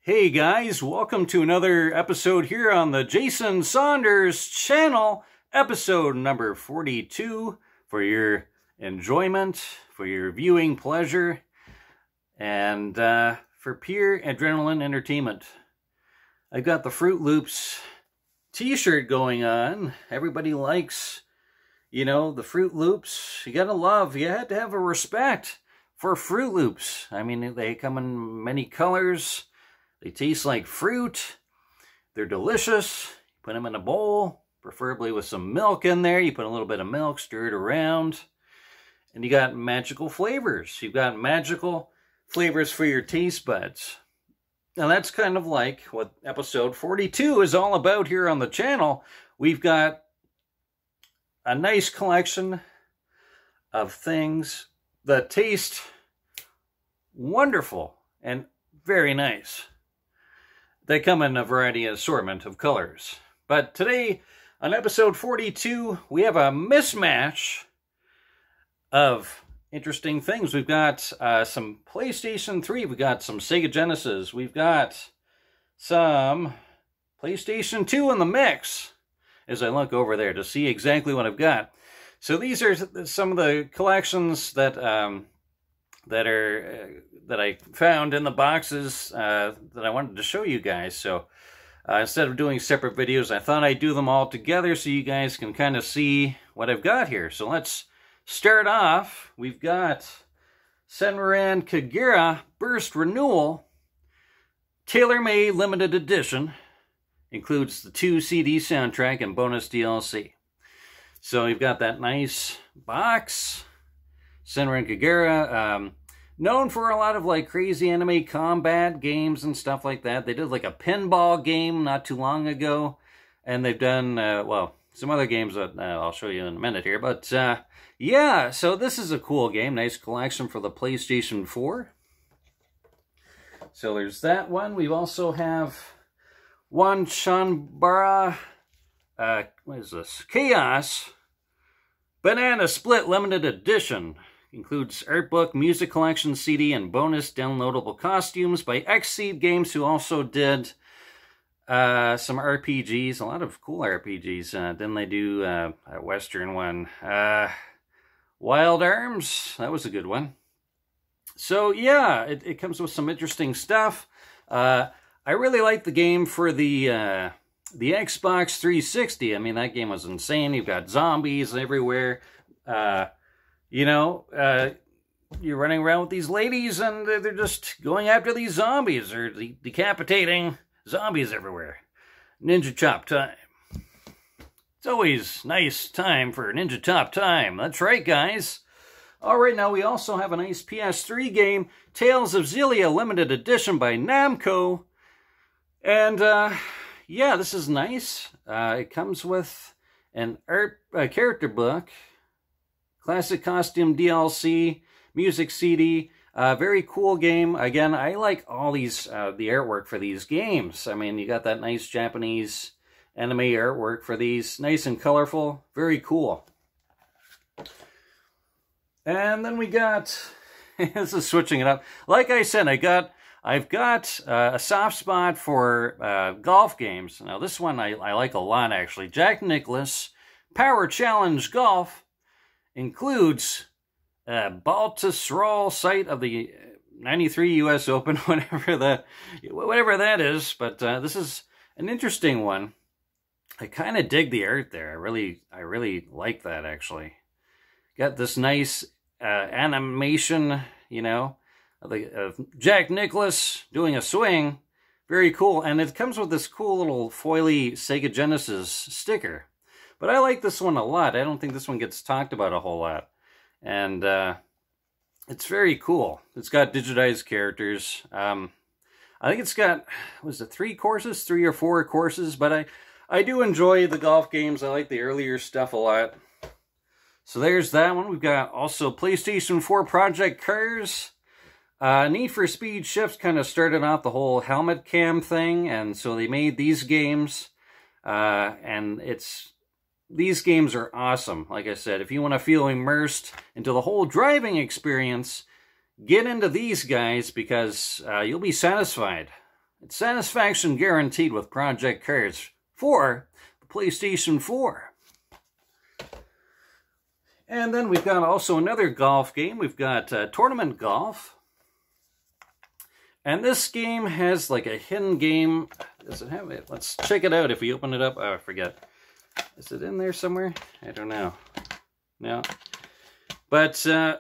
Hey guys, welcome to another episode here on the Jason Saunders channel, episode number 42, for your enjoyment, for your viewing pleasure, and for pure adrenaline entertainment. I've got the Fruit Loops t-shirt going on. Everybody likes, the Fruit Loops. You have to have a respect for Fruit Loops. I mean, they come in many colors. They taste like fruit. They're delicious. Put them in a bowl, preferably with some milk in there. You put a little bit of milk, stir it around, and you got magical flavors. You've got magical flavors for your taste buds. Now that's kind of like what episode 42 is all about here on the channel. We've got a nice collection of things that taste wonderful and very nice. They come in a variety of assortment of colors. But today, on episode 42, we have a mismatch of interesting things. We've got some PlayStation 3. We've got some Sega Genesis. We've got some PlayStation 2 in the mix, as I look over there to see exactly what I've got. So these are some of the collections that I found in the boxes that I wanted to show you guys. So instead of doing separate videos, I thought I'd do them all together so you guys can kind of see what I've got here. So let's start off. We've got Senran Kagura Burst Renewal, tailor-made limited edition. Includes the 2 CD soundtrack and bonus DLC. So you've got that nice box. Senran Kagura, known for a lot of like crazy anime combat games and stuff like that. They did like a pinball game not too long ago. And they've done, some other games that I'll show you in a minute here. But yeah, so this is a cool game. Nice collection for the PlayStation 4. So there's that one. We also have one Shanbara, what is this? Chaos Banana Split Limited Edition. Includes art book, music collection, CD, and bonus downloadable costumes by Xseed Games, who also did some RPGs, a lot of cool RPGs. Then they do a Western one. Wild Arms, that was a good one. So yeah, it comes with some interesting stuff. I really like the game for the Xbox 360. I mean, that game was insane. You've got zombies everywhere. You're running around with these ladies and they're just going after these zombies or decapitating zombies everywhere. Ninja Chop time. It's always nice time for Ninja Chop time. That's right, guys. All right, now we also have a nice PS3 game, Tales of Xillia Limited Edition by Namco. And, yeah, this is nice. It comes with an character book, classic costume DLC, music CD, very cool game. Again, I like all these, the artwork for these games. I mean, you got that nice Japanese anime artwork for these, nice and colorful, very cool. And then we got, this is switching it up. Like I said, I've got a soft spot for golf games. Now this one I like a lot, actually. Jack Nicklaus Power Challenge Golf includes Baltusrol site of the 93 U.S. Open, whatever that is. But this is an interesting one. I kind of dig the art there. I really like that, actually. Got this nice animation, of Jack Nicklaus doing a swing. Very cool. And it comes with this cool little foily Sega Genesis sticker. But I like this one a lot. I don't think this one gets talked about a whole lot. And it's very cool. It's got digitized characters. I think it's got, was it 3 or 4 courses? But I do enjoy the golf games. I like the earlier stuff a lot. So there's that one. We've got also PlayStation 4 Project Cars. Need for Speed Shift kind of started off the whole helmet cam thing. And so they made these games. And these games are awesome. Like I said, if you want to feel immersed into the whole driving experience, get into these guys because you'll be satisfied. It's satisfaction guaranteed with Project Cars for the PlayStation 4. And then we've got also another golf game. We've got Tournament Golf. And this game has like a hidden game. Does it have it? Let's check it out if we open it up. Oh, I forget. Is it in there somewhere? I don't know. No. But I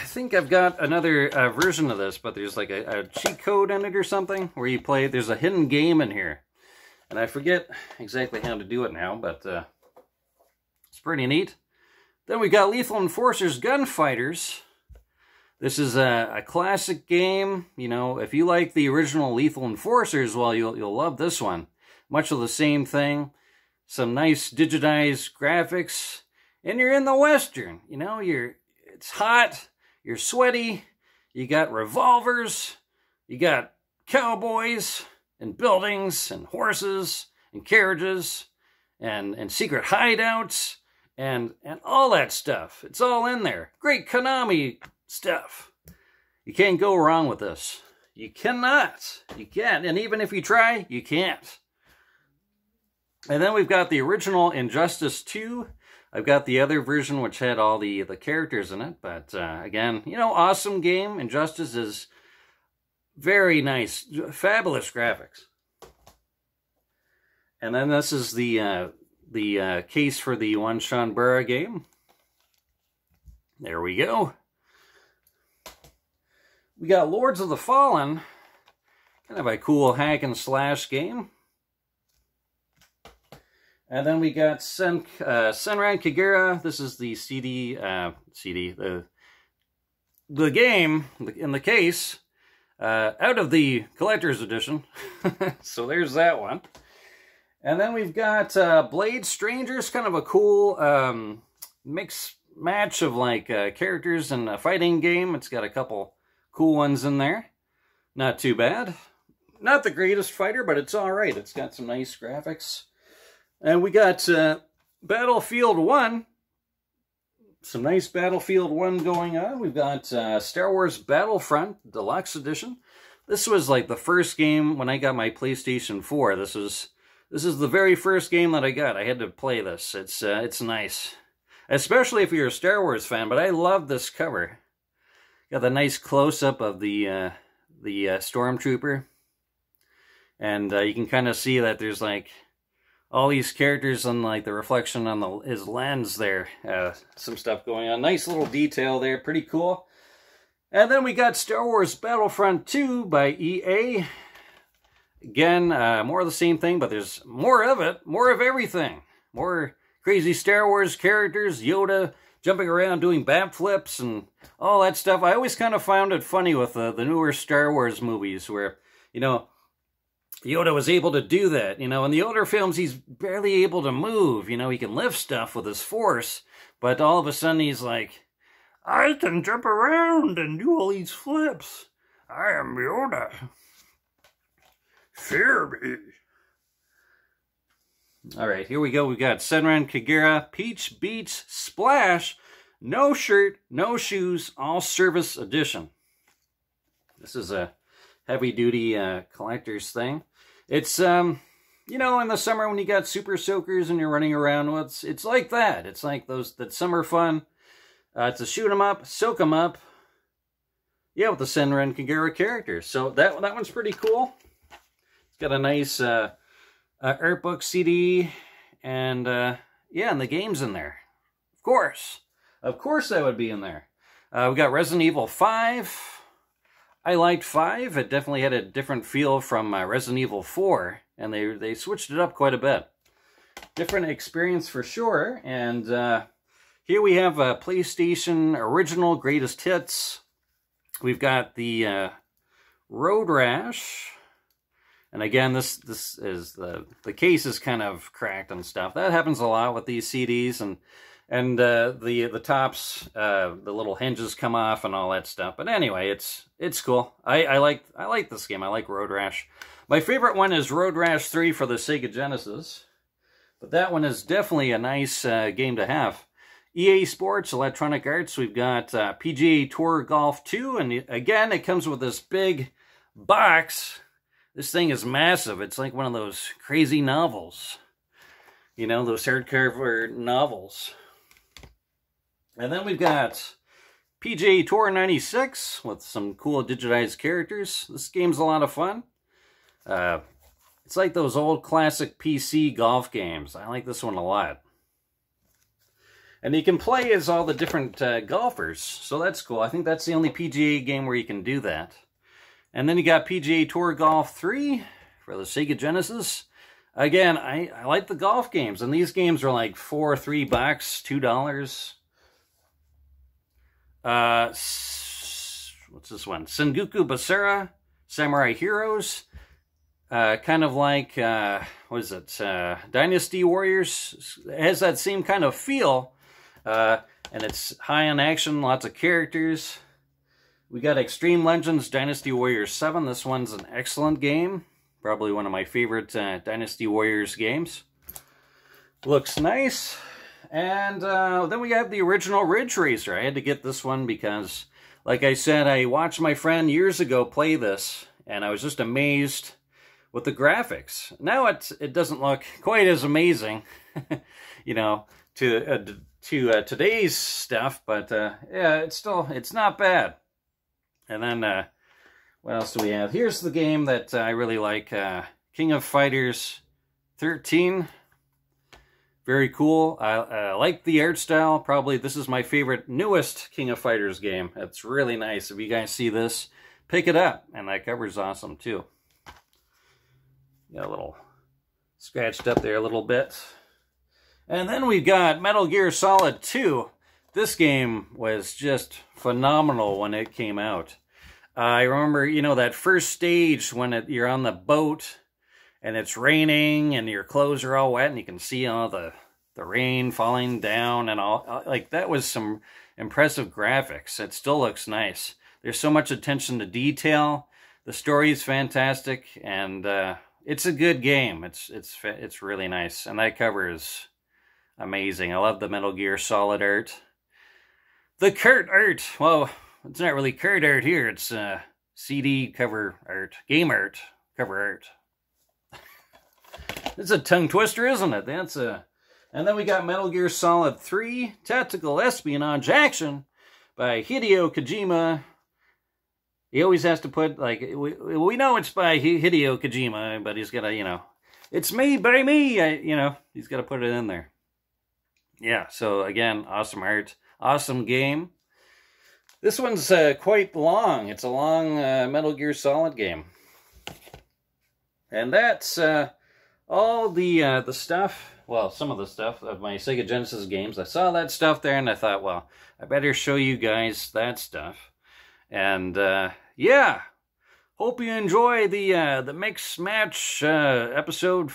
think I've got another version of this, but there's like a cheat code in it or something where you play. There's a hidden game in here. And I forget exactly how to do it now, but it's pretty neat. Then we got Lethal Enforcers Gunfighters. This is a classic game. You know, if you like the original Lethal Enforcers, well, you'll love this one. Much of the same thing. Some nice digitized graphics. And you're in the Western. You know, it's hot. You're sweaty. You got revolvers. You got cowboys and buildings and horses and carriages and secret hideouts. And all that stuff. It's all in there. Great Konami stuff. You can't go wrong with this. You cannot. You can't. And even if you try, you can't. And then we've got the original Injustice 2. I've got the other version which had all the characters in it. But again, you know, awesome game. Injustice is very nice. Fabulous graphics. And then this is the case for the One Shanbara game. There we go. We got Lords of the Fallen. Kind of a cool hack and slash game. And then we got Senran Kagura. This is the the game in the case out of the collector's edition. So there's that one. And then we've got Blade Strangers, kind of a cool mix match of like characters in a fighting game. It's got a couple cool ones in there. Not too bad. Not the greatest fighter, but it's all right. It's got some nice graphics. And we got Battlefield 1. Some nice Battlefield 1 going on. We've got Star Wars Battlefront Deluxe Edition. This was like the first game when I got my PlayStation 4. This is the very first game that I got. I had to play this. It's nice. Especially if you're a Star Wars fan, but I love this cover. Got the nice close-up of the Stormtrooper. And you can kind of see that there's like all these characters and like the reflection on his lens there. Some stuff going on. Nice little detail there. Pretty cool. And then we got Star Wars Battlefront 2 by EA. Again, more of the same thing, but there's more of it. More of everything. More crazy Star Wars characters. Yoda jumping around doing backflips and all that stuff. I always kind of found it funny with the newer Star Wars movies where, you know, Yoda was able to do that. You know, in the older films, he's barely able to move. You know, he can lift stuff with his force, but all of a sudden he's like, I can jump around and do all these flips. I am Yoda. Fear me. All right, here we go. We've got Senran Kagura, Peach Beach Splash, no shirt, no shoes, all service edition. This is a heavy-duty collector's thing. It's, you know, in the summer when you got super soakers and you're running around, well, it's like that. It's like that summer fun. It's a shoot 'em up, soak 'em up. Yeah, with the Senran Kagura characters. So that one's pretty cool. It's got a nice art book CD, and yeah, and the game's in there. Of course that would be in there. We got Resident Evil 5. I liked 5. It definitely had a different feel from Resident Evil 4, and they switched it up quite a bit. Different experience for sure. And here we have a PlayStation Original Greatest Hits. We've got the Road Rash. And again, this is the case is kind of cracked and stuff. That happens a lot with these CDs, and the tops, the little hinges come off and all that stuff. But anyway, it's cool. I like this game. I like Road Rash. My favorite one is Road Rash 3 for the Sega Genesis. But that one is definitely a nice game to have. EA Sports, Electronic Arts, we've got PGA Tour Golf 2. And again, it comes with this big box. This thing is massive. It's like one of those crazy novels. You know, those hardcover novels. And then we've got PGA Tour 96 with some cool digitized characters. This game's a lot of fun. It's like those old classic PC golf games. I like this one a lot. And you can play as all the different golfers, so that's cool. I think that's the only PGA game where you can do that. And then you got PGA Tour Golf 3 for the Sega Genesis. Again, I like the golf games, and these games are like $3, $2. What's this one? Sengoku Basara, Samurai Heroes. Kind of like, what is it? Dynasty Warriors. It has that same kind of feel. And it's high on action, lots of characters. We got Extreme Legends Dynasty Warriors 7. This one's an excellent game. Probably one of my favorite Dynasty Warriors games. Looks nice. And then we have the original Ridge Racer. I had to get this one because, like I said, I watched my friend years ago play this, and I was just amazed with the graphics. Now it doesn't look quite as amazing, you know, to today's stuff, but yeah, it's not bad. And then what else do we have? Here's the game that I really like, King of Fighters 13. Very cool. I like the art style. Probably this is my favorite, newest King of Fighters game. It's really nice. If you guys see this, pick it up. And that cover's awesome too. Got a little scratched up there a little bit. And then we've got Metal Gear Solid 2. This game was just phenomenal when it came out. I remember, you know, that first stage when you're on the boat and it's raining and your clothes are all wet and you can see all the rain falling down and all. Like, that was some impressive graphics. It still looks nice. There's so much attention to detail. The story is fantastic, and it's a good game. It's really nice, and that cover is amazing. I love the Metal Gear Solid art. The cart art. Well, it's not really cart art here. It's CD cover art, game art, cover art. It's a tongue twister, isn't it? And then we got Metal Gear Solid 3, Tactical Espionage Action by Hideo Kojima. He always has to put, like, we know it's by Hideo Kojima, but he's got to, you know, it's made by me, you know, he's got to put it in there. Yeah, so again, awesome art, awesome game. This one's quite long. It's a long Metal Gear Solid game. And that's all the stuff, well, some of the stuff of my Sega Genesis games. I saw that stuff there, and I thought, well, I better show you guys that stuff. And yeah, hope you enjoy the mix match episode.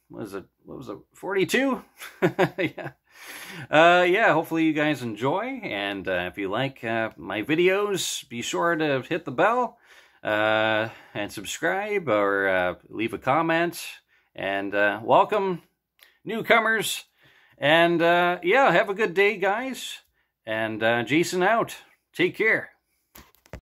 What was it 42? Yeah. Yeah, hopefully you guys enjoy, and if you like my videos, be sure to hit the bell and subscribe, or leave a comment, and welcome newcomers, and yeah, have a good day, guys, and Jason out. Take care.